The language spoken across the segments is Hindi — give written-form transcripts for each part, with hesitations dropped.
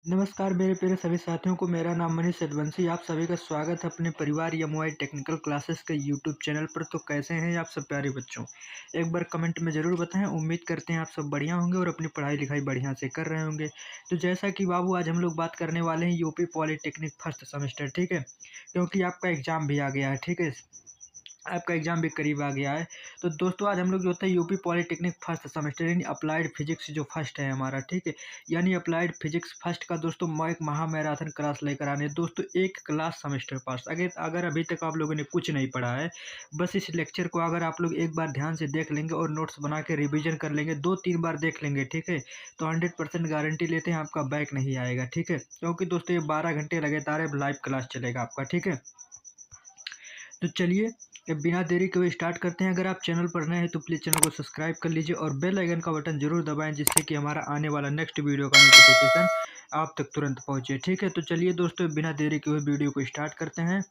नमस्कार मेरे प्यारे सभी साथियों को। मेरा नाम मनीष यदुवंशी। आप सभी का स्वागत है अपने परिवार एमवाई टेक्निकल क्लासेस के यूट्यूब चैनल पर। तो कैसे हैं आप सब प्यारे बच्चों? एक बार कमेंट में ज़रूर बताएं। उम्मीद करते हैं आप सब बढ़िया होंगे और अपनी पढ़ाई लिखाई बढ़िया से कर रहे होंगे। तो जैसा कि बाबू आज हम लोग बात करने वाले हैं यूपी पॉलिटेक्निक फर्स्ट सेमेस्टर, ठीक है, क्योंकि आपका एग्ज़ाम भी आ गया है, ठीक है, आपका एग्ज़ाम भी करीब आ गया है। तो दोस्तों आज हम लोग जो होता है यूपी पॉलिटेक्निक फर्स्ट सेमेस्टर यानी अप्लाइड फिजिक्स जो फर्स्ट है हमारा, ठीक है, यानी अप्लाइड फिजिक्स फर्स्ट का दोस्तों मैं एक महा मैराथन क्लास लेकर आने दोस्तों एक क्लास सेमेस्टर पास। अगर अगर अभी तक आप लोगों ने कुछ नहीं पढ़ा है, बस इस लेक्चर को अगर आप लोग एक बार ध्यान से देख लेंगे और नोट्स बना के रिविजन कर लेंगे, 2-3 बार देख लेंगे, ठीक है, तो 100% गारंटी लेते हैं आपका बैक नहीं आएगा, ठीक है, क्योंकि दोस्तों ये 12 घंटे लगातार लाइव क्लास चलेगा आपका, ठीक है। तो चलिए अब बिना देरी के हुए स्टार्ट करते हैं। अगर आप चैनल पर नए हैं तो प्लीज़ चैनल को सब्सक्राइब कर लीजिए और बेल आइकन का बटन जरूर दबाएं, जिससे कि हमारा आने वाला नेक्स्ट वीडियो का नोटिफिकेशन आप तक तुरंत पहुंचे, ठीक है। तो चलिए दोस्तों बिना देरी के हुए वीडियो को स्टार्ट करते हैं।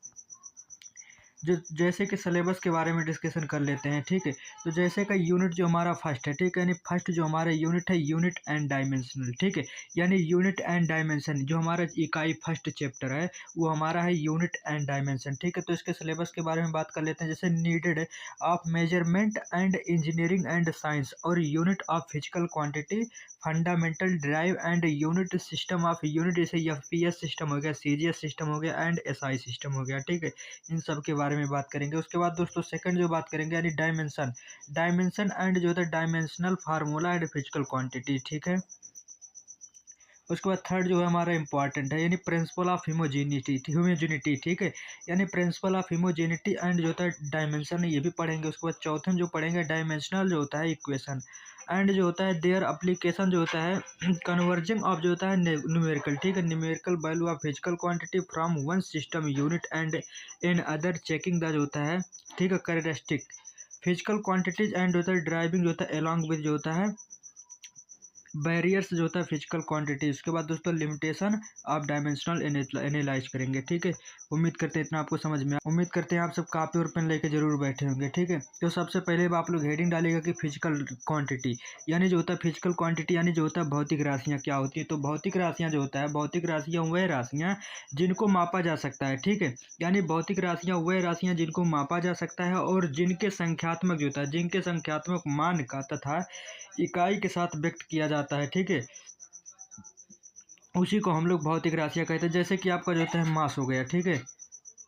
जो जैसे कि सिलेबस के बारे में डिस्कशन कर लेते हैं, ठीक है। तो जैसे का यूनिट जो हमारा फर्स्ट है, ठीक है, यानी फर्स्ट जो हमारा यूनिट है यूनिट एंड डायमेंशनल, ठीक है, यानी यूनिट एंड डायमेंशन जो हमारा इकाई फर्स्ट चैप्टर है वो हमारा है यूनिट एंड डायमेंशन, ठीक है। तो इसके सिलेबस के बारे में बात कर लेते हैं। जैसे needed of measurement and engineering and science और unit of physical quantity fundamental derived and unit system of unit, जैसे एफ पी एस सिस्टम हो गया, सी जी एस सिस्टम हो गया एंड एस आई सिस्टम हो गया, ठीक है, इन सब के बारे में बात करेंगे। उसके बाद दोस्तों सेकंड जो बात करेंगे यानी डायमेंशन, डायमेंशन एंड जो होता है dimensional formula and physical quantity, ठीक है। उसके बाद थर्ड जो है हमारा इंपॉर्टेंट है यानी प्रिंसिपल ऑफ ह्यूमोजेनिटी, ठीक है, यानी प्रिंसिपल ऑफ ह्यूमोजेनिटी एंड जो होता है डायमेंशन ये भी पढ़ेंगे। उसके बाद चौथे जो पढ़ेंगे डायमेंशनल जो होता है इक्वेशन एंड जो होता है देयर अप्लीकेशन जो होता है कन्वर्जिंग ऑफ जो होता है न्यूमेरिकल, ठीक है, numerical value of physical quantity from one system unit and in other checking the जो होता है, ठीक है, कैरेक्टरिस्टिक फिजिकल क्वांटिटीज एंड जो होता है ड्राइविंग जो होता है अलॉन्ग विद जो होता है बैरियर्स जो होता है फिजिकल क्वांटिटी। उसके बाद दोस्तों लिमिटेशन ऑफ डायमेंशनल एनालाइज करेंगे, ठीक है। उम्मीद करते हैं इतना आपको समझ में उम्मीद करते हैं आप सब कापी और पेन लेके जरूर बैठे होंगे, ठीक है। तो सबसे पहले आप लोग हेडिंग डालेगा कि फिजिकल क्वांटिटी यानी जो होता है फिजिकल क्वांटिटी यानी जो होता है भौतिक राशियाँ क्या होती है। तो भौतिक राशियाँ जो होता है भौतिक राशियाँ वह राशियाँ जिनको मापा जा सकता है, ठीक है, यानी भौतिक राशियाँ वह राशियाँ जिनको मापा जा सकता है और जिनके संख्यात्मक जो होता है जिनके संख्यात्मक मान का तथा इकाई के साथ व्यक्त किया जाता है, ठीक है, उसी को हम लोग भौतिक राशियाँ कहते हैं। जैसे कि आपका जो होता है मास हो गया, ठीक है,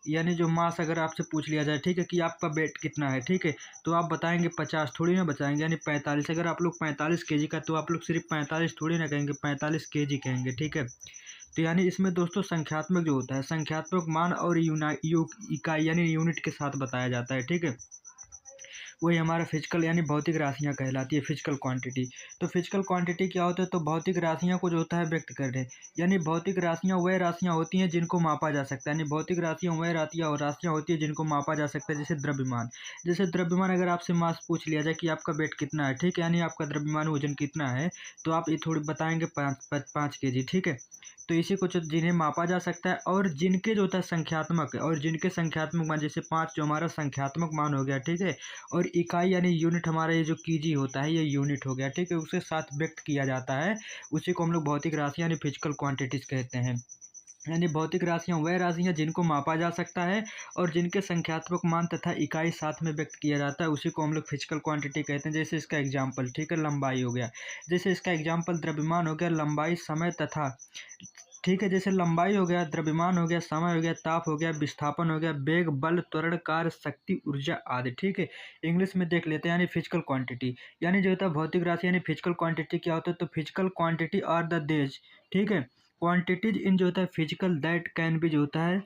यानी जो मास अगर आपसे पूछ लिया जाए, ठीक है, कि आपका वेट कितना है, ठीक है, तो आप बताएंगे 50, थोड़ी ना बताएंगे, यानी 45। अगर आप लोग 45 केजी का तो आप लोग सिर्फ 45 थोड़ी ना कहेंगे, 45 केजी कहेंगे, ठीक है। तो यानी इसमें दोस्तों संख्यात्मक जो होता है संख्यात्मक मान और इकाई यानी यूनिट के साथ बताया जाता है, ठीक है, वही हमारा फिजिकल यानी भौतिक राशियाँ कहलाती है फिजिकल क्वांटिटी। तो फिजिकल क्वांटिटी क्या होता है? तो भौतिक राशियाँ को जो होता है व्यक्त कर रहे हैं, यानी भौतिक राशियाँ वह राशियाँ होती हैं जिनको मापा जा सकता है, यानी भौतिक राशियाँ वह राशियाँ होती है जिनको मापा जा सकता है। जैसे द्रव्यमान, जैसे द्रव्यमान अगर आपसे मास पूछ लिया जाए कि आपका वेट कितना है, ठीक है, यानी आपका द्रव्यमान वजन कितना है, तो आप ये थोड़ी बताएंगे 5 केजी, ठीक है। तो इसी को जो जिन्हें मापा जा सकता है और जिनके जो होता है संख्यात्मक और जिनके संख्यात्मक मान, जैसे 5 जो हमारा संख्यात्मक मान हो गया, ठीक है, और इकाई यानी यूनिट हमारा ये जो केजी होता है ये यूनिट हो गया, ठीक है, उसके साथ व्यक्त किया जाता है, उसी को हम लोग भौतिक राशि यानी फिजिकल क्वांटिटीज कहते हैं। यानी भौतिक राशियाँ वह राशियाँ जिनको मापा जा सकता है और जिनके संख्यात्मक मान तथा इकाई साथ में व्यक्त किया जाता है, उसी को हम लोग फिजिकल क्वांटिटी कहते हैं। जैसे इसका एग्जाम्पल, ठीक है, लंबाई हो गया, जैसे इसका एग्जाम्पल द्रव्यमान हो गया, लंबाई समय तथा, ठीक है, जैसे लंबाई हो गया, द्रव्यमान हो गया, समय हो गया, ताप हो गया, विस्थापन हो गया, वेग, बल, त्वरण, कार्य, शक्ति, ऊर्जा आदि, ठीक है। इंग्लिश में देख लेते हैं यानी फिजिकल क्वांटिटी, यानी जो होता है भौतिक राशि यानी फिजिकल क्वांटिटी क्या होता है? तो फिजिकल क्वांटिटी आर द देज, ठीक है, क्वांटिटीज इन जो होता है फिजिकल दैट कैन बी जो होता है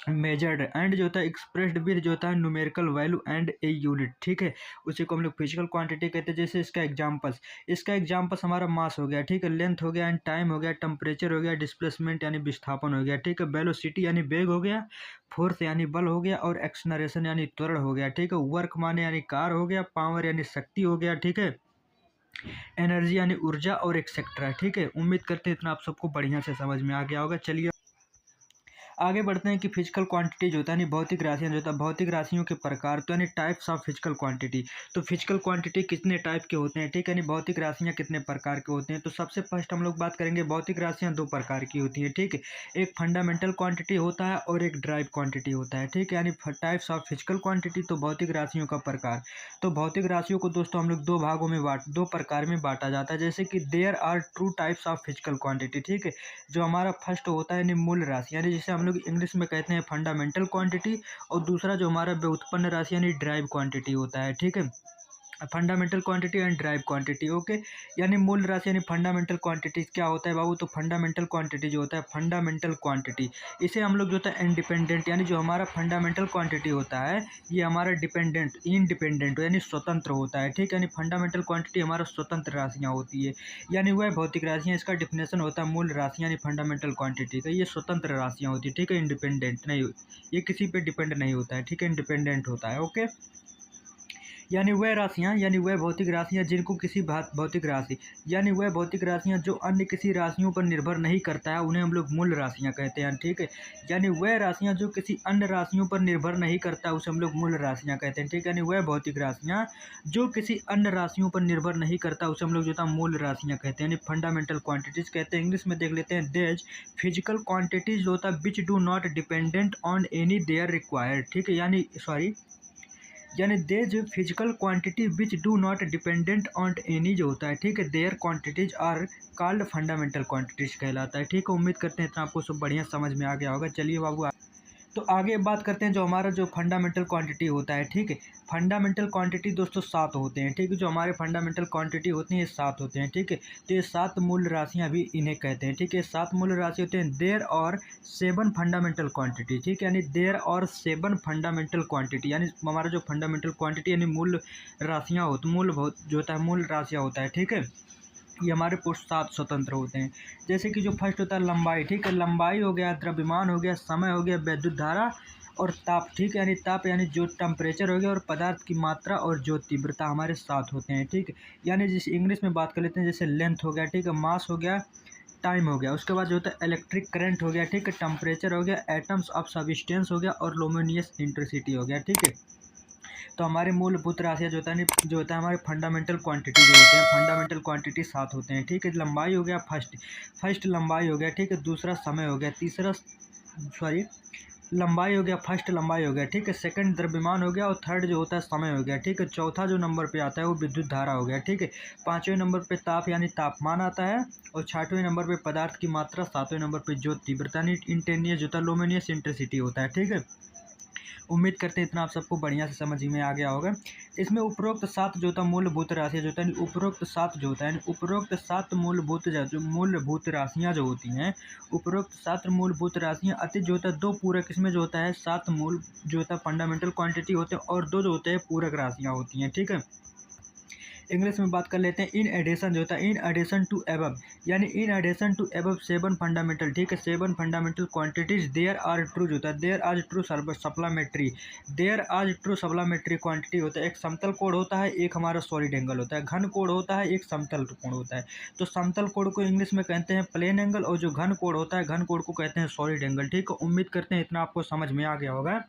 मेजर्ड एंड जो होता है एक्सप्रेस्ड विद जो होता है numerical value and a unit, ठीक है, उसी को हम लोग फिजिकल क्वांटिटी कहते हैं। जैसे इसका एग्जाम्पल्स हमारा मास हो गया, ठीक है, लेंथ हो गया एंड टाइम हो गया, टेम्परेचर हो गया, डिस्प्लेसमेंट यानी विस्थापन हो गया, ठीक है, वेलोसिटी यानी वेग हो गया, फोर्स यानी बल हो गया और एक्सनरेशन यानी त्वरण हो गया, ठीक है, वर्क माने यानी कार हो गया, पावर यानी शक्ति हो गया, ठीक है, एनर्जी यानी ऊर्जा और एक्सेट्रा, ठीक है। उम्मीद करते हैं इतना आप सबको बढ़िया से समझ में आ गया होगा। चलिए आगे बढ़ते हैं कि फिजिकल क्वांटिटी जो होता है यानी भौतिक राशियाँ जो होता है, भौतिक राशियों के प्रकार तो यानी टाइप्स ऑफ फिजिकल क्वांटिटी। तो फिजिकल क्वांटिटी कितने टाइप के होते हैं, ठीक है, यानी भौतिक राशियाँ कितने प्रकार के होते हैं। तो सबसे फर्स्ट हम लोग बात करेंगे, भौतिक राशियाँ दो प्रकार की होती हैं, ठीक है। एक फंडामेंटल क्वांटिटी होता है और एक ड्राइव क्वांटिटी होता है, ठीक है, यानी टाइप्स ऑफ फिजिकल क्वांटिटी तो भौतिक राशियों का प्रकार। तो भौतिक राशियों को दोस्तों हम लोग दो प्रकार में बांटा जाता है, जैसे कि there are two types of physical quantity, ठीक है। जो हमारा फर्स्ट होता है यानी मूल राशि, यानी जिसे हम लोग इंग्लिश में कहते हैं फंडामेंटल क्वांटिटी, और दूसरा जो हमारा व्युत्पन्न राशि यानी ड्राइव क्वांटिटी होता है, ठीक है। Fundamental quantity and drive quantity, okay. यानी मूल राशि यानी फंडामेंटल क्वांटिटी क्या होता है बाबू, तो फंडामेंटल क्वांटिटी जो होता है, फंडामेंटल क्वांटिटी इसे हम लोग जो होता है इंडिपेंडेंट, यानी जो हमारा फंडामेंटल क्वांटिटी होता है ये हमारा डिपेंडेंट इंडिपेंडेंट यानी स्वतंत्र होता है, ठीक है। यानी फंडामेंटल क्वांटिटी हमारा स्वतंत्र राशियाँ होती है, यानी वह भौतिक राशियाँ, इसका डिफिनेशन होता है मूल राशि यानी फंडामेंटल क्वांटिटी का, ये स्वतंत्र राशियाँ होती है, ठीक है, इंडिपेंडेंट नहीं, ये किसी पे डिपेंड नहीं होता है, ठीक है, इंडिपेंडेंट होता है, ओके। यानी वह राशियाँ, यानी वह भौतिक राशियाँ जिनको किसी भौतिक राशि, यानी वह भौतिक राशियाँ जो अन्य किसी राशियों पर निर्भर नहीं करता है, उन्हें हम लोग मूल राशियाँ कहते हैं, ठीक है। यानी वह राशियाँ जो किसी अन्य राशियों पर निर्भर नहीं करता, उसे हम लोग मूल राशियाँ कहते हैं, ठीक है। यानी वह भौतिक राशियाँ जो किसी अन्य राशियों पर निर्भर नहीं करता, उसे हम लोग जो था मूल राशियाँ कहते हैं, यानी फंडामेंटल क्वांटिटीज कहते हैं। इंग्लिश में देख लेते हैं, देज फिजिकल क्वांटिटीज होता है which do not dependent on any there required, ठीक है, यानी दे जो physical quantity which do not dependent on any जो होता है, ठीक है, there quantities are called fundamental quantities कहलाता है, ठीक है। उम्मीद करते हैं इतना आपको सब बढ़िया समझ में आ गया होगा। चलिए बाबू, तो आगे बात करते हैं जो हमारा जो फंडामेंटल क्वांटिटी होता है, ठीक है। फंडामेंटल क्वांटिटी दोस्तों 7 होते हैं, ठीक है। जो हमारे फंडामेंटल क्वांटिटी होती हैं ये 7 होते हैं, ठीक है। तो ये 7 मूल राशियाँ भी इन्हें कहते हैं, ठीक है। 7 मूल राशि होते हैं, देयर और 7 फंडामेंटल क्वांटिटी, ठीक है, यानी देयर और 7 फंडामेंटल क्वांटिटी, यानी हमारा जो फंडामेंटल क्वांटिटी यानी मूल राशियाँ होती, जो होता है मूल राशियाँ होता है, ठीक है। ये हमारे पुरुष 7 स्वतंत्र होते हैं। जैसे कि जो फर्स्ट होता है लंबाई, ठीक है, लंबाई हो गया, द्रव्यमान हो गया, समय हो गया, विद्युत धारा और ताप, ठीक है, यानी ताप यानी जो टेम्परेचर हो गया, और पदार्थ की मात्रा और जो तीव्रता हमारे 7 होते हैं, ठीक है। यानी जिस इंग्लिश में बात कर लेते हैं, जैसे लेंथ हो गया, ठीक है, मास हो गया, टाइम हो गया, उसके बाद जो होता है इलेक्ट्रिक करंट हो गया, ठीक है, टेम्परेचर हो गया, एटम्स ऑफ सब्सटेंस हो गया, और लुमिनियस इंटेंसिटी हो गया, ठीक है। तो हमारे मूलभूत राशियाँ जो होता है हमारे फंडामेंटल क्वांटिटी जो होते हैं, फंडामेंटल क्वांटिटी 7 होते हैं, ठीक है। लंबाई हो गया, फर्स्ट लंबाई हो गया, ठीक है, दूसरा समय हो गया, लंबाई हो गया, फर्स्ट लंबाई हो गया, ठीक है, सेकंड द्रव्यमान हो गया, और थर्ड जो होता है समय हो गया, ठीक है। चौथा जो नंबर पे आता है वो विद्युत धारा हो गया, ठीक है। पाँचवें नंबर पे ताप यानी तापमान आता है, और छठवें नंबर पे पदार्थ की मात्रा, सातवें नंबर पे जो तीव्रता इंटेनियस जो होता है, लुमिनियस इंटेंसिटी होता है, ठीक है। उम्मीद करते हैं इतना आप सबको बढ़िया से समझ में आ गया होगा। इसमें उपरोक्त 7 जो होता है मूलभूत राशियाँ जो होता है, उपरोक्त 7 जो होता है, उपरोक्त 7 मूलभूत राशियाँ जो होती हैं, उपरोक्त 7 मूलभूत राशियाँ अति जो होता है 2 पूरक, इसमें जो होता है 7 मूल जो होता है फंडामेंटल क्वांटिटी होते हैं, और 2 जो होते हैं पूरक राशियाँ होती हैं, ठीक है। इंग्लिश में बात कर लेते हैं, इन एडिशन जो होता है, इन एडिशन टू एबव, यानी in addition to above 7 fundamental, ठीक है, 7 fundamental quantities there are two जो होता है, there are two supplementary, there are two supplementary quantity होता है। एक समतल कोण होता है, एक हमारा सॉलिड एंगल होता है, घन कोण होता है, एक समतल कोण होता है। तो समतल कोण को इंग्लिश में कहते हैं प्लेन एंगल, और जो घन कोण होता है, घन कोण को कहते हैं सॉलिड एंगल, ठीक है। उम्मीद करते हैं इतना आपको समझ में आ गया होगा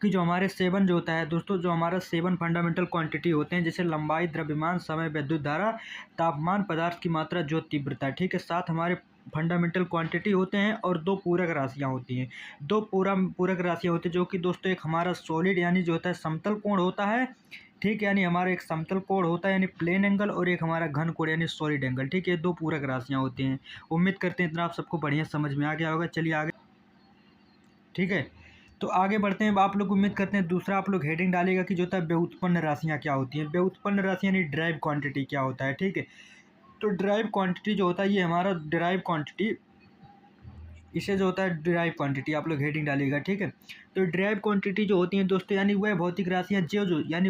कि जो हमारे 7 जो होता है दोस्तों, जो हमारा 7 फंडामेंटल क्वांटिटी होते हैं, जैसे लंबाई, द्रव्यमान, समय, विद्युत धारा, तापमान, पदार्थ की मात्रा, जो तीव्रता, ठीक है। 7 हमारे फंडामेंटल क्वांटिटी होते हैं, और 2 पूरक राशियाँ होती हैं, 2 पूरक राशियाँ होती हैं, जो कि दोस्तों एक हमारा सॉलिड यानी जो होता है समतल कोण होता है, ठीक है, यानी हमारा एक समतल कोण होता है यानी प्लेन एंगल, और एक हमारा घन कोण यानी सॉलिड एंगल, ठीक है। 2 पूरक राशियाँ होती हैं। उम्मीद करते हैं इतना आप सबको बढ़िया समझ में आ गया होगा। चलिए आगे, ठीक है। तो आगे बढ़ते हैं। आप लोग उम्मीद करते हैं दूसरा आप लोग हेडिंग डालेगा कि जो होता है व्युत्पन्न राशियाँ क्या होती हैं, व्युत्पन्न राशि यानी ड्राइव क्वांटिटी क्या होता है, ठीक है। तो ड्राइव क्वांटिटी जो होता है ये हमारा ड्राइव क्वांटिटी, इसे जो होता है ड्राइव क्वांटिटी आप लोग हेडिंग डालिएगा, ठीक है। तो ड्राइव क्वांटिटी जो होती हैं दोस्तों, यानी वह भौतिक राशियाँ यानी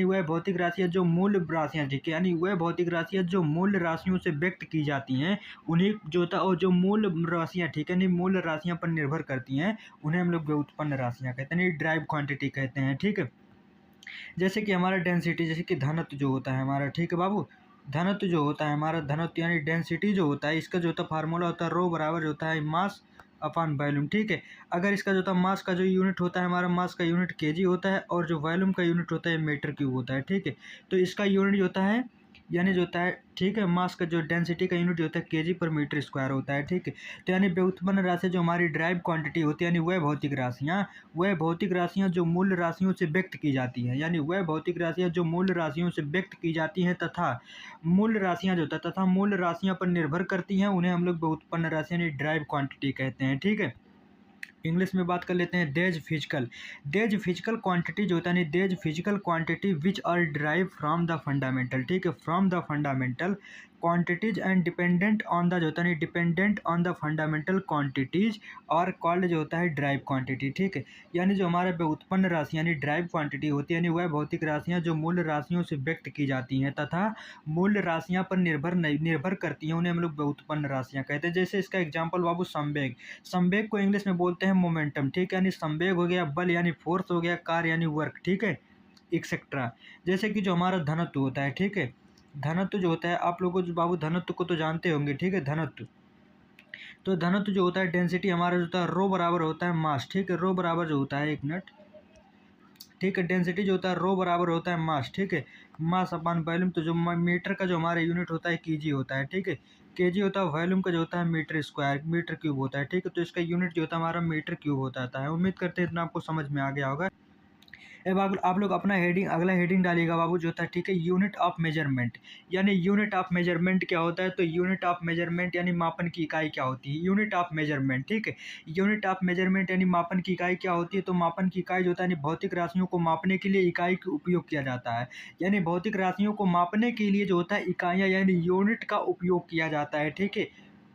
वह भौतिक राशियाँ जो मूल राशियाँ, ठीक है, यानी वह भौतिक राशियाँ जो मूल राशियों से व्यक्त की जाती हैं, उन्हीं जो होता है, और जो मूल राशियाँ, ठीक है, यानी मूल राशियाँ पर निर्भर करती हैं, उन्हें हम लोग व्युत्पन्न राशियाँ कहते हैं, यानी ड्राइव क्वांटिटी कहते हैं, ठीक है। जैसे कि हमारा डेंसिटी, जैसे कि घनत्व जो होता है हमारा, ठीक है बाबू, घनत्व जो होता है हमारा, घनत्व यानी डेंसिटी जो होता है, इसका जो होता है फार्मूला होता है रो बराबर जो होता है मास अपॉन वॉल्यूम, ठीक है। अगर इसका जो होता है मास का जो यूनिट होता है हमारा, मास का यूनिट केजी होता है और जो वॉल्यूम का यूनिट होता है मीटर क्यूब होता है, ठीक है। तो इसका यूनिट जो होता है यानी जो होता है, ठीक है, मास का जो डेंसिटी का यूनिट होता है केजी पर मीटर स्क्वायर होता है, ठीक है। तो यानी व्युत्पन्न राशि जो हमारी ड्राइव क्वांटिटी होती है, यानी वह भौतिक राशियाँ जो मूल राशियों से व्यक्त की जाती हैं, यानी वह भौतिक राशियाँ जो मूल राशियों से व्यक्त की जाती हैं तथा मूल राशियाँ जो होता है तथा मूल राशियाँ पर निर्भर करती हैं, उन्हें हम लोग व्युत्पन्न राशि यानी ड्राइव क्वांटिटी कहते हैं, ठीक है। इंग्लिश में बात कर लेते हैं डेज फिजिकल क्वांटिटी जो होता है, these physical quantity which are derived from the fundamental, ठीक है, from the fundamental quantities and dependent on the जो होता है dependent on the fundamental quantities और कॉल्ड जो होता है ड्राइव क्वांटिटी, ठीक है। यानी जो हमारे व्युत्पन्न राशि यानी ड्राइव क्वांटिटी होती है, यानी वह भौतिक राशियाँ जो मूल राशियों से व्यक्त की जाती हैं तथा मूल राशियाँ पर निर्भर करती हैं, उन्हें हम लोग व्युत्पन्न राशियाँ कहते हैं। जैसे इसका एग्जाम्पल बाबू संवेग, संवेग को इंग्लिश में बोलते हैं मोमेंटम, ठीक है। यानी संवेग हो गया बल यानी फोर्स हो गया, कार्य यानी वर्क, ठीक है, एक्सेट्रा। जैसे कि जो हमारा धनत्व होता है, ठीक है, धनत्व जो होता है आप लोगों को बाबू धनत्व को तो जानते होंगे, ठीक है। धनत्व, तो धनत्व जो होता है डेंसिटी हमारा जो होता है रो बराबर होता है मास, ठीक है। रो बराबर जो होता है, एक मिनट, ठीक है, डेंसिटी जो होता है रो बराबर होता है मास, ठीक है, मास अपॉन वॉल्यूम। तो जो मीटर का जो हमारा यूनिट होता है केजी होता है, ठीक है, केजी होता है। वॉल्यूम का जो होता है मीटर स्क्वायर, मीटर क्यूब होता है, ठीक है। तो इसका यूनिट जो होता है हमारा मीटर क्यूब होता है। उम्मीद करते हैं इतना आपको समझ में आ गया होगा। अब आप लोग अपना हेडिंग, अगला हेडिंग डालिएगा बाबू जो होता है, ठीक है, यूनिट ऑफ मेजरमेंट। यानी यूनिट ऑफ मेजरमेंट क्या होता है, तो यूनिट ऑफ मेजरमेंट यानी मापन की इकाई क्या होती है, यूनिट ऑफ मेजरमेंट, ठीक है। यूनिट ऑफ मेजरमेंट यानी मापन की इकाई क्या होती है, तो मापन की इकाई जो होता है यानी भौतिक राशियों को मापने के लिए इकाई का उपयोग किया जाता है। यानी भौतिक राशियों को मापने के लिए जो होता है इकाइयाँ यानी यूनिट का उपयोग किया जाता है, ठीक है।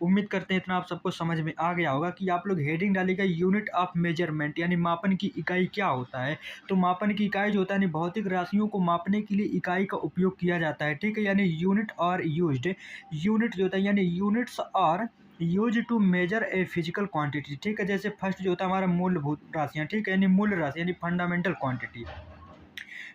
उम्मीद करते हैं इतना आप सबको समझ में आ गया होगा कि आप लोग हेडिंग डालिएगा यूनिट ऑफ मेजरमेंट यानी मापन की इकाई क्या होता है। तो मापन की इकाई जो होता है यानी भौतिक राशियों को मापने के लिए इकाई का उपयोग किया जाता है, ठीक है। यानी यूनिट और यूज्ड, यूनिट जो होता है यानी units are use to measure a physical quantity, ठीक है। जैसे फर्स्ट जो होता है हमारा मूलभूत राशियाँ, ठीक है, यानी मूल राशि यानी फंडामेंटल क्वांटिटी।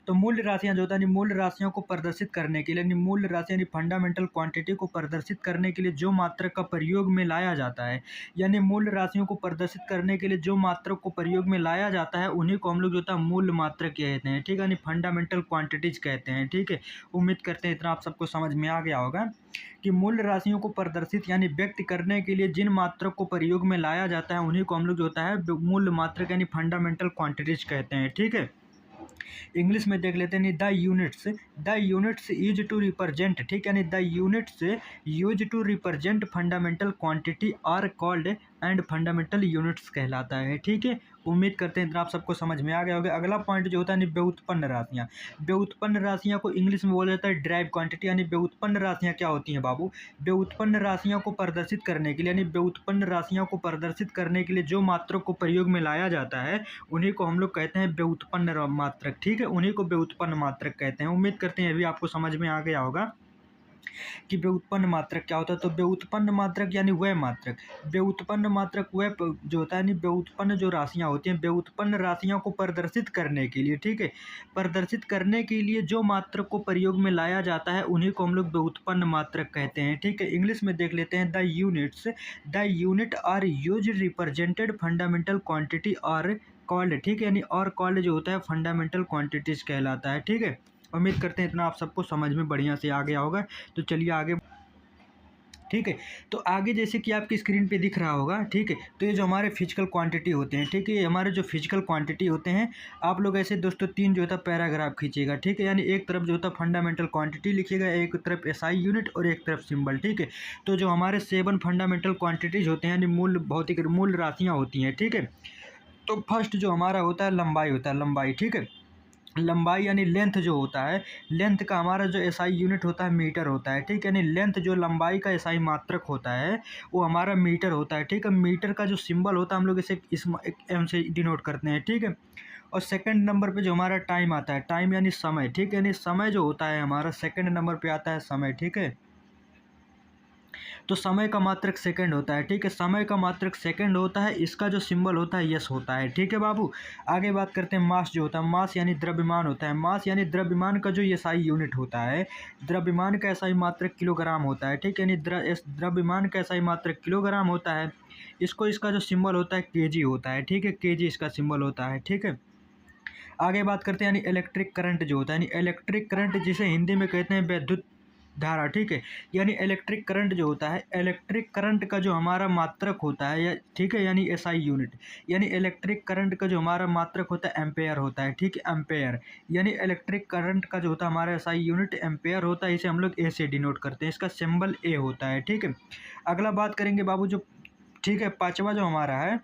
तो मूल राशियाँ जो होता है मूल राशियों को प्रदर्शित करने के लिए यानी मूल राशि यानी फंडामेंटल क्वांटिटी को प्रदर्शित करने के लिए जो मात्रक का प्रयोग में लाया जाता है, यानी मूल राशियों को प्रदर्शित करने के लिए जो मात्रक को प्रयोग में लाया जाता है, उन्हीं को हम लोग जो होता है मूल मात्रक कहते हैं, ठीक है, यानी फंडामेंटल क्वांटिटीज कहते हैं, ठीक है। उम्मीद करते हैं इतना आप सबको समझ में आ गया होगा कि मूल राशियों को प्रदर्शित यानी व्यक्त करने के लिए जिन मात्रक को प्रयोग में लाया जाता है, उन्हीं को हम लोग जो होता है मूल मात्रक यानी फंडामेंटल क्वांटिटीज कहते हैं, ठीक है। इंग्लिश में देख लेते हैं the units use to represent, ठीक है, यानी the units use to represent fundamental quantity are called and fundamental units कहलाता है, ठीक है। उम्मीद करते हैं इतना आप सबको समझ में आ गया होगा। अगला पॉइंट जो होता है व्युत्पन्न राशियाँ, व्युत्पन्न राशियाँ को इंग्लिश में बोला जाता है ड्राइव क्वांटिटी। यानी व्युत्पन्न राशियाँ क्या होती हैं बाबू, व्युत्पन्न राशियों को प्रदर्शित करने के लिए यानी व्युत्पन्न राशियों को प्रदर्शित करने के लिए जो मात्रक को प्रयोग में लाया जाता है, उन्हीं को हम लोग कहते हैं व्युत्पन्न मात्रक, ठीक है, उन्हीं को व्युत्पन्न मात्रक कहते हैं। उम्मीद करते हैं अभी आपको समझ में आ गया होगा कि व्युत्पन्न मात्रक क्या होता है। तो व्युत्पन्न मात्रक यानी वह मात्रक, व्युत्पन्न मात्रक वह जो होता है यानी व्युत्पन्न जो राशियाँ होती हैं, व्युत्पन्न राशियों को प्रदर्शित करने के लिए, ठीक है, प्रदर्शित करने के लिए जो मात्रक को प्रयोग में लाया जाता है, उन्हीं को हम लोग व्युत्पन्न मात्रक कहते हैं, ठीक है। इंग्लिश में देख लेते हैं the unit are use represented fundamental quantity are called, ठीक है, यानी और कॉल्ड जो होता है फंडामेंटल क्वांटिटीज कहलाता है, ठीक है। उम्मीद करते हैं इतना आप सबको समझ में बढ़िया से आ गया होगा। तो चलिए आगे, ठीक है। तो आगे जैसे कि आपकी स्क्रीन पे दिख रहा होगा, ठीक है, तो ये जो हमारे फिजिकल क्वांटिटी होते हैं, ठीक है, ये हमारे जो फिजिकल क्वांटिटी होते हैं, आप लोग ऐसे दोस्तों तीन जो होता है पैराग्राफ खींचिएगा, ठीक है। यानी एक तरफ जो होता है फंडामेंटल क्वांटिटी लिखिएगा, एक तरफ एसआई यूनिट और एक तरफ सिंबल, ठीक है। तो जो हमारे 7 फंडामेंटल क्वांटिटीज होते हैं यानी मूल राशियाँ होती हैं, ठीक है। तो फर्स्ट जो हमारा होता है लंबाई होता है, लंबाई, ठीक है। लंबाई यानी लेंथ जो होता है, लेंथ का हमारा जो एसआई यूनिट होता है मीटर होता है, ठीक है। यानी लेंथ जो लंबाई का एसआई मात्रक होता है वो हमारा मीटर होता है, ठीक है। मीटर का जो सिंबल होता है हम लोग इसे इस एम से डिनोट करते हैं, ठीक है। और सेकंड नंबर पे जो हमारा टाइम आता है, टाइम यानी समय, ठीक है, यानी समय जो होता है हमारा सेकंड नंबर पे आता है समय, ठीक है। तो समय का मात्रक सेकंड होता है, ठीक है। समय का मात्रक सेकंड होता है, इसका जो सिंबल होता है यस होता है, ठीक है बाबू। आगे बात करते हैं मास जो होता है, मास यानी द्रव्यमान होता है। मास यानी द्रव्यमान का जो एसआई यूनिट होता है, द्रव्यमान का एसआई मात्रक किलोग्राम होता है, ठीक है। यानी द्रव्यमान का एसआई मात्रक किलोग्राम होता है। इसको इसका जो सिंबल होता है केजी होता है, ठीक है। केजी इसका सिंबल होता है, ठीक है। आगे बात करते हैं यानी इलेक्ट्रिक करंट जो होता है, यानी इलेक्ट्रिक करंट जिसे हिंदी में कहते हैं विद्युत धारा, ठीक है। यानी इलेक्ट्रिक करंट जो होता है, इलेक्ट्रिक करंट का जो हमारा मात्रक होता है, या ठीक है, यानी एसआई यूनिट, यानी इलेक्ट्रिक करंट का जो हमारा मात्रक होता है एम्पेयर होता है, ठीक है। एम्पेयर यानी इलेक्ट्रिक करंट का जो होता है हमारा एसआई यूनिट एम्पेयर होता है। इसे हम लोग ए से डिनोट करते हैं, इसका सिंबल ए होता है, ठीक है। अगला बात करेंगे बाबू जो, ठीक है, पांचवा जो हमारा है,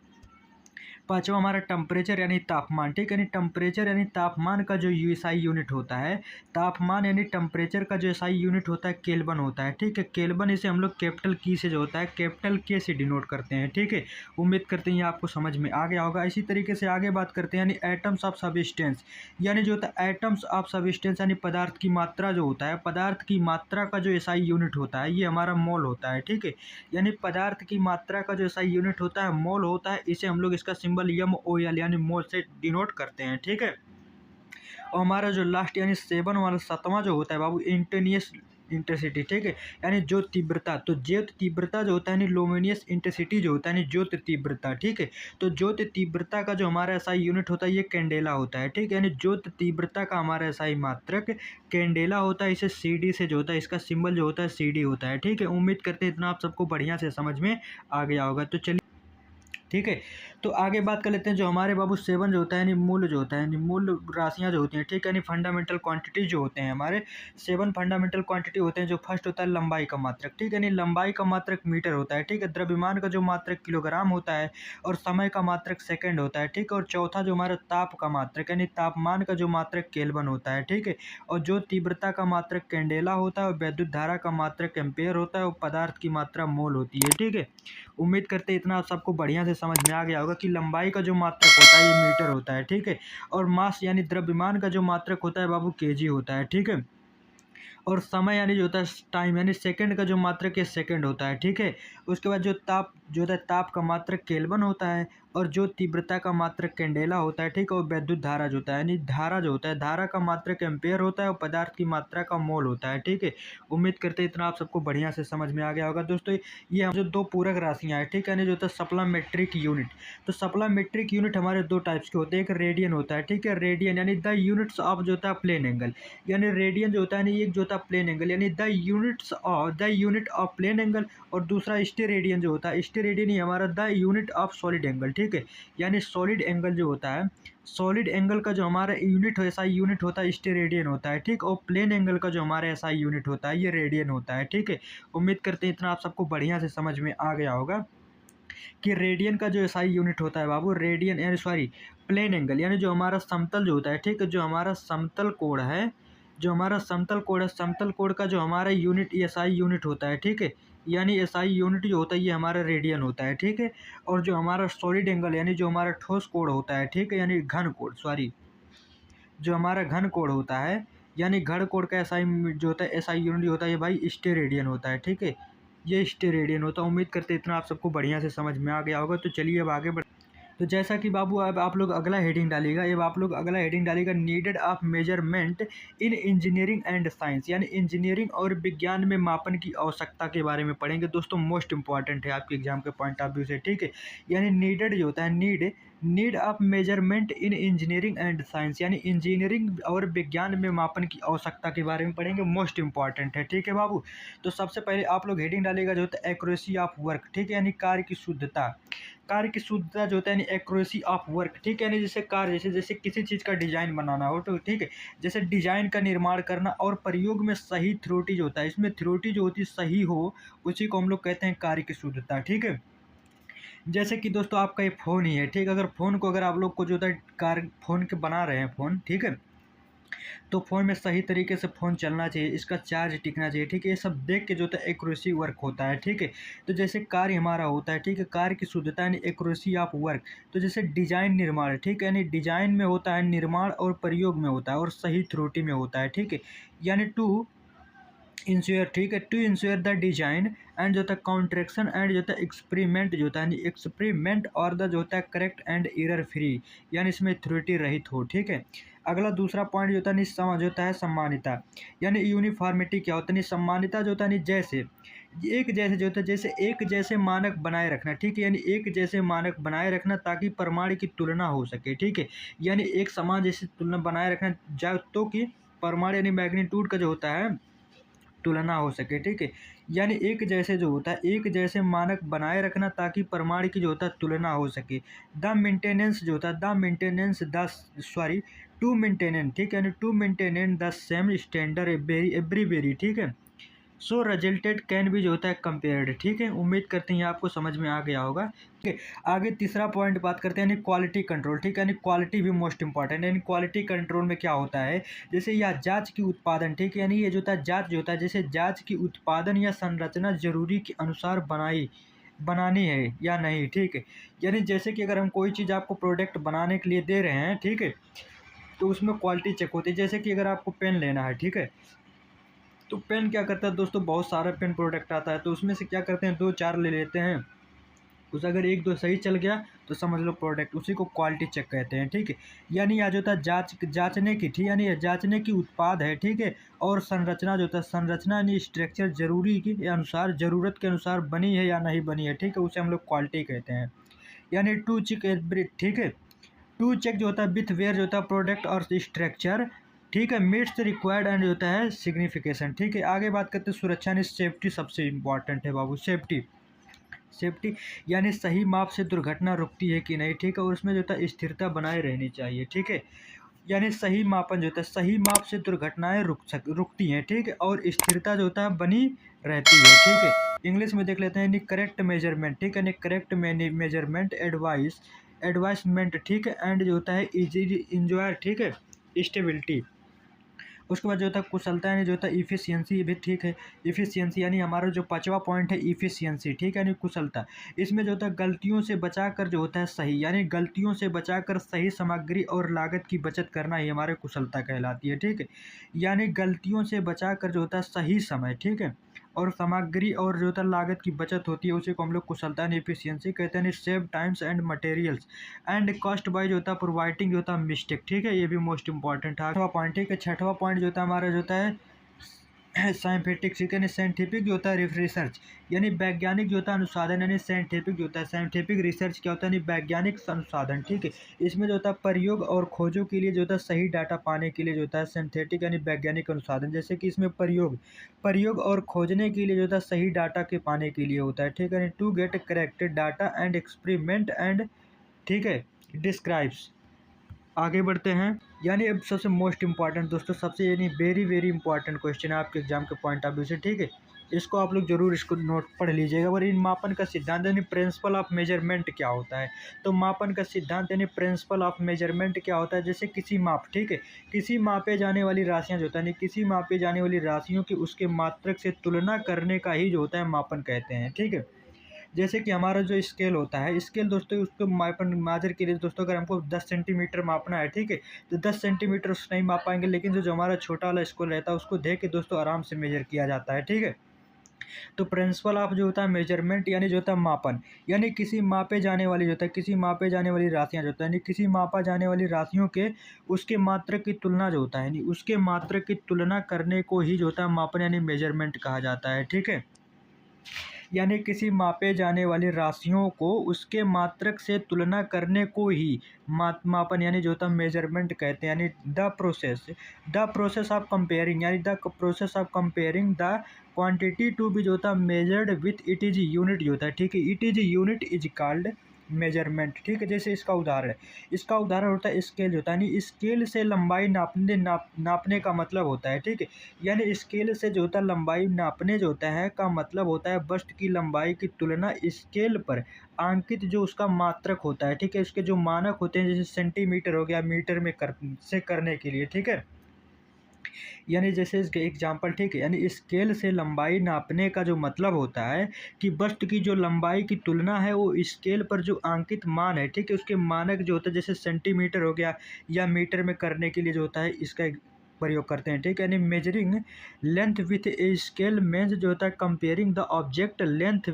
पाँचवा हमारा टेम्परेचर यानी तापमान, ठीक है। यानी टेम्परेचर यानी तापमान का जो एसआई यूनिट होता है, तापमान यानी टेम्परेचर का जो एसआई यूनिट होता है केल्विन होता है, ठीक है। केल्विन इसे हम लोग कैपिटल की से जो होता है कैपिटल के से डिनोट करते हैं, ठीक है। उम्मीद करते हैं ये आपको समझ में आ गया होगा। इसी तरीके से आगे बात करते हैं यानी एटम्स ऑफ सब्सटेंस, यानी जो होता है एटम्स ऑफ सब्सटेंस यानी पदार्थ की मात्रा जो होता है, पदार्थ की मात्रा का जो एसआई यूनिट होता है ये हमारा मोल होता है, ठीक है। यानी पदार्थ की मात्रा का जो एसआई यूनिट होता है मोल होता है। इसे हम लोग इसका सिंबल MOL यानी मोल से डिनोट करते हैं, ठीक है। और हमारा जो लास्ट यानी 7 वाला 7वां जो होता है बाबू इंटेनियस इंटेंसिटी, ठीक है। यानी ज्योत तीव्रता, तो ज्योत तीव्रता जो होता है यानी लोमिनियस इंटेंसिटी जो होता है यानी ज्योत तीव्रता, ठीक है। तो ज्योत तीव्रता का जो हमारा एसआई यूनिट होता है ये कैंडेला होता है, ठीक है। यानी ज्योत तीव्रता का हमारा एसआई मात्रक कैंडेला होता है। इसे CD से जो होता है इसका सिंबल जो होता है CD होता है, ठीक है। उम्मीद करते हैं इतना आप सबको बढ़िया से समझ में आ गया होगा। तो चलिए, ठीक है, तो आगे बात कर लेते हैं जो हमारे बाबू 7 जो होता है यानी मूल जो होता है यानी मूल राशियां जो होती हैं, ठीक है। यानी फंडामेंटल क्वांटिटी जो होते हैं हमारे 7 फंडामेंटल क्वांटिटी होते हैं। जो फर्स्ट होता है लंबाई का मात्रक, ठीक है। यानी लंबाई का मात्रक मीटर होता है, ठीक है। द्रव्यमान का जो मात्रक किलोग्राम होता है और समय का मात्रक सेकंड होता है, ठीक है। और चौथा जो हमारा ताप का मात्रक यानी तापमान का जो मात्रक केल्विन होता है, ठीक है। और जो तीव्रता का मात्रक कैंडेला होता है और विद्युत धारा का मात्रक एम्पेयर होता है और पदार्थ की मात्रा मोल होती है, ठीक है। उम्मीद करते हैं इतना आप सबको बढ़िया से समझ में आ गया होगा कि लंबाई का जो मात्रक होता है ये मीटर होता है, ठीक है। और मास यानी द्रव्यमान का जो मात्रक होता है बाबू केजी होता है, ठीक है। और समय यानी जो होता है टाइम यानी सेकंड का जो मात्रक है सेकंड होता है, ठीक है। उसके बाद जो ताप जो होता है ताप का मात्रक केल्विन होता है और जो तीव्रता का मात्रक कैंडेला होता है, ठीक है। और विद्युत धारा जो होता है यानी धारा जो होता है धारा का मात्रक एम्पेयर होता है और पदार्थ की मात्रा का मोल होता है, ठीक है। उम्मीद करते हैं इतना आप सबको बढ़िया से समझ में आ गया होगा दोस्तों। ये हम जो दो पूरक राशियाँ हैं, ठीक है, यानी जो होता है सप्लामेट्रिक यूनिट। तो सप्लामेट्रिक यूनिट हमारे दो टाइप्स के होते हैं, एक रेडियन होता है, ठीक है। रेडियन यानी द यूनिट्स ऑफ जो होता है प्लेन एंगल, यानी रेडियन जो होता है यानी एक जो होता है प्लेन एंगल यानी the unit of plane angle. और दूसरा स्टेरेडियन जो होता है, स्टेरेडियन ही हमारा the unit of solid angle, ठीक है। यानी सॉलिड एंगल जो होता है, सॉलिड एंगल का जो हमारा यूनिट हो ऐसा यूनिट होता है स्टेरेडियन होता है, ठीक। और प्लेन एंगल का जो हमारा ऐसा यूनिट होता है ये रेडियन होता है, ठीक है। उम्मीद करते हैं इतना आप सबको बढ़िया से समझ में आ गया होगा कि रेडियन का जो एसआई यूनिट होता है बाबू, रेडियन यानी सॉरी प्लेन एंगल यानी जो हमारा समतल जो होता है, ठीक है। जो हमारा समतल कोण है, जो हमारा समतल कोण है, समतल कोण का जो हमारा यूनिट एसआई यूनिट होता है, ठीक है। यानी एसआई यूनिट जो होता है ये हमारा रेडियन होता है, ठीक है। और जो हमारा सॉलिड एंगल यानी जो हमारा ठोस कोण होता है, ठीक है, यानी घन कोण सॉरी जो हमारा घन कोण होता है यानी घन कोण का एसआई जो होता है एसआई यूनिट जो होता है ये भाई स्टेरेडियन होता है, ठीक है। ये स्टेरेडियन होता है। उम्मीद करते इतना आप सबको बढ़िया से समझ में आ गया होगा। तो चलिए अब आगे बढ़, तो जैसा कि बाबू अब आप लोग अगला हेडिंग डालिएगा, अब आप लोग अगला हेडिंग डालिएगा needed of measurement in engineering and science, यानी इंजीनियरिंग और विज्ञान में मापन की आवश्यकता के बारे में पढ़ेंगे दोस्तों। मोस्ट इंपॉर्टेंट है आपके एग्जाम के पॉइंट ऑफ व्यू से, ठीक है। यानी नीडेड जो होता है need of measurement in engineering and science, यानी इंजीनियरिंग और विज्ञान में मापन की आवश्यकता के बारे में पढ़ेंगे। मोस्ट इंपॉर्टेंट है, ठीक है बाबू। तो सबसे पहले आप लोग हेडिंग डालेगा जो होता है एक्यूरेसी ऑफ वर्क, ठीक है, यानी कार्य की शुद्धता। कार्य की शुद्धता जो होता है यानी एक्यूरेसी ऑफ वर्क, ठीक है। यानी जैसे कार्य जैसे जैसे किसी चीज़ का डिजाइन बनाना हो तो ठीक है, जैसे डिजाइन का निर्माण करना और प्रयोग में सही त्रुटि जो होता है, इसमें त्रुटि जो होती है सही हो, उसी को हम लोग कहते हैं कार्य की शुद्धता, ठीक है। जैसे कि दोस्तों आपका एक फ़ोन ही है, ठीक है। अगर फ़ोन को अगर आप लोग को जो होता है कार फ़ोन के बना रहे हैं फ़ोन, ठीक है, तो फ़ोन में सही तरीके से फ़ोन चलना चाहिए, इसका चार्ज टिकना चाहिए, ठीक है। ये सब देख के जो होता है एक्यूरेसी वर्क होता है, ठीक है। तो जैसे कार्य हमारा होता है, ठीक है, कार्य की शुद्धता यानी एक्यूरेसी ऑफ वर्क। तो जैसे डिजाइन निर्माण है, ठीक है, यानी डिजाइन में होता है निर्माण और प्रयोग में होता है और सही त्रुटि में होता है, ठीक है। यानी टू इंश्योर, ठीक है, to ensure the design and जो होता है कॉन्ट्रैक्शन एंड जो होता है एक्सपेरिमेंट जो होता है, यानी एक्सपेरिमेंट और द जो होता है करेक्ट एंड एरर फ्री, यानी इसमें थ्योरिटी रहित हो, ठीक है। अगला दूसरा पॉइंट जो होता है निसम जो होता है सम्मानिता, यानी यूनिफॉर्मिटी क्या होता है, सम्मानिता जो होता है जैसे एक जैसे जो होता है, जैसे एक जैसे मानक बनाए रखना, ठीक है, यानी एक जैसे मानक बनाए रखना ताकि प्रमाण की तुलना हो सके, ठीक है, यानी एक समान जैसे तुलना बनाए रखना जाए तो कि प्रमाण यानी मैग्नीट्यूड का जो होता है तुलना हो सके, ठीक है, यानी एक जैसे जो होता है एक जैसे मानक बनाए रखना ताकि प्रमाण की जो होता है तुलना हो सके। द मेंटेनेंस जो होता है the maintenance the sorry to maintenance, ठीक है, यानी to maintenance the same standard every, ठीक है। सो रिजल्टेड कैन भी जो होता है कंपेयर्ड, ठीक है। उम्मीद करते हैं आपको समझ में आ गया होगा, ठीक है। आगे तीसरा पॉइंट बात करते हैं यानी क्वालिटी कंट्रोल, ठीक है, यानी क्वालिटी भी मोस्ट इंपॉर्टेंट है। यानी क्वालिटी कंट्रोल में क्या होता है, जैसे यह जांच की उत्पादन, ठीक है, यानी ये जो होता है जांच जो होता है, जैसे जांच की उत्पादन या संरचना जरूरी के अनुसार बनानी है या नहीं, ठीक है, यानी जैसे कि अगर हम कोई चीज़ आपको प्रोडक्ट बनाने के लिए दे रहे हैं, ठीक है, तो उसमें क्वालिटी चेक होती है। जैसे कि अगर आपको पेन लेना है, ठीक है, तो पेन क्या करता है दोस्तों, बहुत सारा पेन प्रोडक्ट आता है, तो उसमें से क्या करते हैं 2-4 ले लेते हैं, उस अगर 1-2 सही चल गया तो समझ लो प्रोडक्ट, उसी को क्वालिटी चेक कहते हैं, ठीक है। यानी यह जो होता है जांचने की, ठीक, यानी यह जांचने की उत्पाद है, ठीक है, और संरचना जो होता है संरचना यानी स्ट्रक्चर जरूरी के अनुसार ज़रूरत के अनुसार बनी है या नहीं बनी है, ठीक है, उसे हम लोग क्वालिटी कहते हैं। यानी टू चेक एवरी, ठीक है, टू चेक जो होता है विथ वेयर जो होता है प्रोडक्ट और स्ट्रक्चर, ठीक है, मीट्स रिक्वायर्ड एंड होता है सिग्निफिकेशन, ठीक है। आगे बात करते हैं सुरक्षा यानी सेफ्टी सबसे इम्पॉर्टेंट है बाबू, सेफ्टी। सेफ्टी यानी सही माप से दुर्घटना रुकती है कि नहीं, ठीक है, और उसमें जो होता है स्थिरता बनाए रहनी चाहिए, ठीक है, यानी सही मापन जो होता है सही माप से दुर्घटनाएं रुकती हैं, ठीक है, और स्थिरता जो होता है बनी रहती है, ठीक है। इंग्लिश में देख लेते हैं यानी करेक्ट मेजरमेंट, ठीक है, यानी करेक्ट मेजरमेंट एडवाइसमेंट, ठीक है, एंड जो होता है इजी इंजॉयर, ठीक है, स्टेबिलिटी। उसके बाद जो होता है कुशलता यानी जो होता है इफ़िशियंसी भी, ठीक है, इफ़िशियंसी यानी हमारा जो पाँचवा पॉइंट है इफ़िशियंसी, ठीक है, यानी कुशलता। इसमें जो होता है गलतियों से बचाकर जो होता है सही, यानी गलतियों से बचाकर सही सामग्री और लागत की बचत करना ही हमारे कुशलता कहलाती है, ठीक है, यानी गलतियों से बचाकर जो होता है सही समय, ठीक है, और सामग्री और जो होता है लागत की बचत होती है, उसी को हम लोग कुशलता यानी इफ़िशियंसी कहते हैं। Save times and materials and cost by जो होता है प्रोवाइडिंग जो होता है मिस्टेक, ठीक है, ये भी मोस्ट इंपॉर्टेंट है। आठवां पॉइंट, ठीक है, छठवां पॉइंट जो होता है हमारा जो होता है साइंटिफिक, ठीक है, यानी साइंटिफिक जो होता है रिसर्च, यानी वैज्ञानिक जो होता है अनुसाधन, यानी साइंटिफिक जो होता है साइंटिफिक रिसर्च क्या होता है, यानी वैज्ञानिक अनुसाधन, ठीक है, इसमें जो होता है प्रयोग और खोजों के लिए जो होता है सही डाटा पाने के लिए जो होता है सिंथेटिक यानी वैज्ञानिक अनुसाधन, जैसे कि इसमें प्रयोग प्रयोग और खोजने के लिए जो होता है सही डाटा के पाने के लिए होता है, ठीक है, to get correct data and experiment and, ठीक है, डिस्क्राइब्स। आगे बढ़ते हैं, यानी अब सबसे मोस्ट इंपॉर्टेंट दोस्तों, सबसे यानी वेरी वेरी इंपॉर्टेंट क्वेश्चन है आपके एग्जाम के पॉइंट ऑफ व्यू से, ठीक है, इसको आप लोग जरूर इसको नोट पढ़ लीजिएगा। और इन मापन का सिद्धांत यानी प्रिंसिपल ऑफ मेजरमेंट क्या होता है, तो मापन का सिद्धांत यानी प्रिंसिपल ऑफ मेजरमेंट क्या होता है, जैसे किसी माप, ठीक है, किसी मापे जाने वाली राशियाँ जो होता है, यानी किसी मापे जाने वाली राशियों की उसके मात्रक से तुलना करने का ही जो होता है मापन कहते हैं, ठीक है। जैसे कि हमारा जो स्केल होता है, स्केल दोस्तों उसको मापन माजर के लिए दोस्तों अगर हमको 10 सेंटीमीटर मापना है, ठीक है, तो 10 सेंटीमीटर उसको नहीं माप पाएंगे, लेकिन जो हमारा छोटा वाला स्केल रहता है उसको देख के दोस्तों आराम से मेजर किया जाता है, ठीक है। तो प्रिंसिपल ऑफ जो होता है मेजरमेंट यानी जो होता है मापन, यानी किसी मापे जाने वाली जो होता है किसी मापे जाने वाली राशियाँ जो होता है, यानी किसी मापा जाने वाली राशियों के उसके मात्रक की तुलना जो होता है, यानी उसके मात्रक की तुलना करने को ही जो होता है मापन यानी मेजरमेंट कहा जाता है, ठीक है। यानी किसी मापे जाने वाली राशियों को उसके मात्रक से तुलना करने को ही मापन यानी जो होता है मेजरमेंट कहते हैं, यानी द प्रोसेस ऑफ कंपेयरिंग, यानी the process of comparing the quantity to be जो होता है measured with it is unit जो होता है, ठीक है, it is unit is called measurement, ठीक है। जैसे इसका उदाहरण होता है स्केल जो होता है, यानी स्केल से लंबाई नापने का मतलब होता है, ठीक है, यानी स्केल से जो होता है लंबाई नापने जो होता है का मतलब होता है बस्ट की लंबाई की तुलना स्केल पर अंकित जो उसका मात्रक होता है, ठीक है, इसके जो मानक होते हैं जैसे सेंटीमीटर हो गया मीटर में करने के लिए, ठीक है, यानी जैसे इसके एग्जाम्पल, ठीक है, यानी स्केल से लंबाई नापने का जो मतलब होता है कि वस्तु की जो लंबाई की तुलना है वो स्केल पर जो अंकित मान है, ठीक है, उसके मानक जो होता है जैसे सेंटीमीटर हो गया या मीटर में करने के लिए जो होता है इसका प्रयोग करते हैं, ठीक है। यानी measuring length with a scale means जो होता है comparing the object length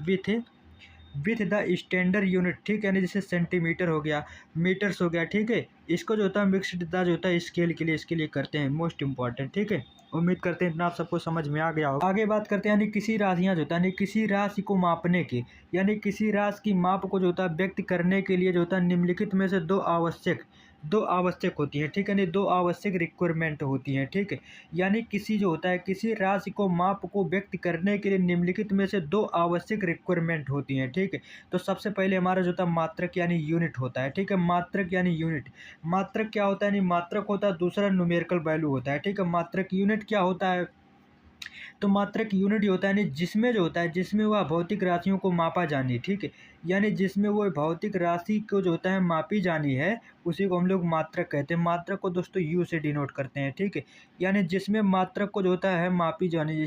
with the standard unit, ठीक है। यानी जैसे सेंटीमीटर हो गया, मीटर्स हो गया, ठीक है। इसको जो होता है मिक्स्ड द जो होता है स्केल के लिए, इसके लिए करते हैं, मोस्ट इंपॉर्टेंट, ठीक है। उम्मीद करते हैं इतना आप सबको समझ में आ गया होगा। आगे बात करते हैं यानी किसी राशियाँ जो होता है यानी किसी राशि को मापने के, यानी किसी राशि की माप को जो होता है व्यक्त करने के लिए जो होता है निम्नलिखित में से दो आवश्यक होती हैं, ठीक है। यानी दो आवश्यक रिक्वायरमेंट होती हैं, ठीक है। यानी किसी जो होता है किसी राशि को माप को व्यक्त करने के लिए निम्नलिखित में से दो आवश्यक रिक्वायरमेंट होती हैं, ठीक है। तो सबसे पहले हमारा जो होता है मात्रक यानी यूनिट होता है, ठीक है। मात्रक यानी यूनिट, मात्रक क्या होता है यानी मात्रक होता है, दूसरा न्यूमेरिकल वैल्यू होता है, ठीक है। मात्रक यूनिट क्या होता है, तो मात्रक यूनिट ही होता है यानी जिसमें जो होता है जिसमें वह भौतिक राशियों को मापा जानी, ठीक है। यानी जिसमें वो भौतिक राशि को जो होता है मापी जानी है, उसी को हम लोग मात्रक कहते हैं। मात्रक को दोस्तों यू से डिनोट करते हैं, ठीक है। यानी जिसमें मात्रक को जो होता है मापी जानी,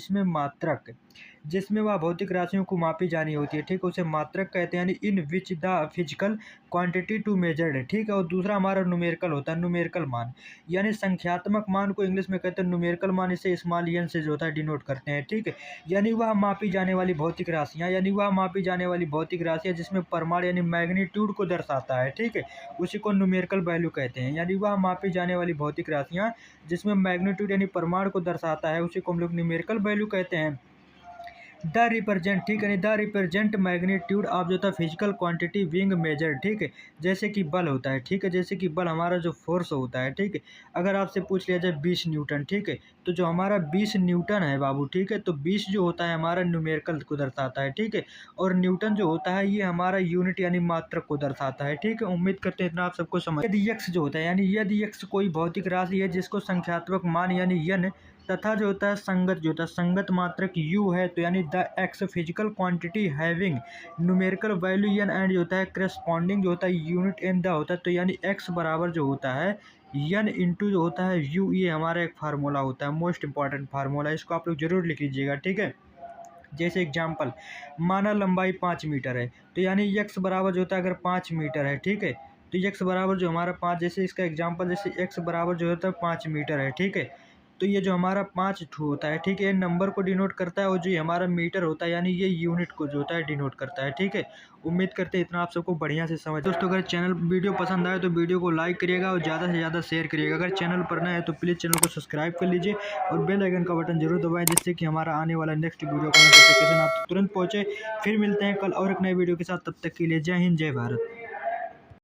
जिसमें वह भौतिक राशियों को मापी जानी होती है, ठीक है, उसे मात्रक कहते हैं। यानी in which the physical quantity to measured है, ठीक है। और दूसरा हमारा न्यूमेरिकल होता है, न्यूमेरिकल मान, यानी संख्यात्मक मान को इंग्लिश में कहते हैं न्यूमेरिकल मान, इसे स्मॉल एन से जो होता है डिनोट करते हैं, ठीक है। यानी वह मापी जाने वाली भौतिक राशियाँ, जिसमें परिमाण यानी मैग्नीट्यूड को दर्शाता है, ठीक है, उसी को न्यूमेरिकल वैल्यू कहते हैं। यानी वह मापी जाने वाली भौतिक राशियाँ जिसमें मैग्नीट्यूड यानी परिमाण को दर्शाता है, उसी को हम लोग न्यूमेरिकल वैल्यू कहते हैं। द रिप्रेजेंट, ठीक है, द रिप्रेजेंट मैग्नीट्यूड ऑफ जो था फिजिकल क्वांटिटी बीइंग मेजर्ड, ठीक है। जैसे कि बल होता है, ठीक है, जैसे कि बल हमारा जो फोर्स होता है, ठीक है। अगर आपसे पूछ लिया जाए 20 न्यूटन, ठीक है, तो जो हमारा 20 न्यूटन है बाबू, ठीक है, तो 20 जो होता है हमारा न्यूमेरिकल को दर्शाता है, ठीक है। और न्यूटन जो होता है ये हमारा यूनिट यानी मात्रक को दर्शाता है, ठीक है। उम्मीद करते हैं इतना आप सबको समझ। यदि यक्स जो होता है यानी यदि यक्स कोई भौतिक राशि है जिसको संख्यात्मक मान यानी यन तथा जो होता है संगत मात्रक u है, तो यानी the X physical quantity having numerical value N and जो होता है करस्पॉन्डिंग जो होता है यूनिट इन द होता है, तो यानी x बराबर जो होता है यन इंटू जो होता है u, ये हमारा एक फार्मूला होता है, मोस्ट इंपॉर्टेंट फार्मूला, इसको आप लोग जरूर लिख लीजिएगा, ठीक है। जैसे एग्जाम्पल, माना लंबाई 5 मीटर है, तो यानी x बराबर जो होता है अगर 5 मीटर है, ठीक है, तो x बराबर जो हमारा 5, जैसे इसका एग्जाम्पल, जैसे x बराबर जो होता है 5 मीटर है, ठीक है, तो ये जो हमारा 5 ठू होता है, ठीक है, ये नंबर को डिनोट करता है, और जो ये हमारा मीटर होता है यानी ये यूनिट को जो होता है डिनोट करता है, ठीक है। उम्मीद करते हैं इतना आप सबको बढ़िया से समझ। दोस्तों अगर चैनल वीडियो पसंद आए तो वीडियो को लाइक करिएगा और ज़्यादा से ज़्यादा शेयर करिएगा। अगर चैनल पर नया है तो प्लीज़ चैनल को सब्सक्राइब कर लीजिए और बेल आइकन का बटन जरूर दबाएं, जिससे कि हमारा आने वाला नेक्स्ट वीडियो का नोटिफिकेशन आप तुरंत पहुँचे। फिर मिलते हैं कल और एक नए वीडियो के साथ, तब तक के लिए जय हिंद, जय भारत।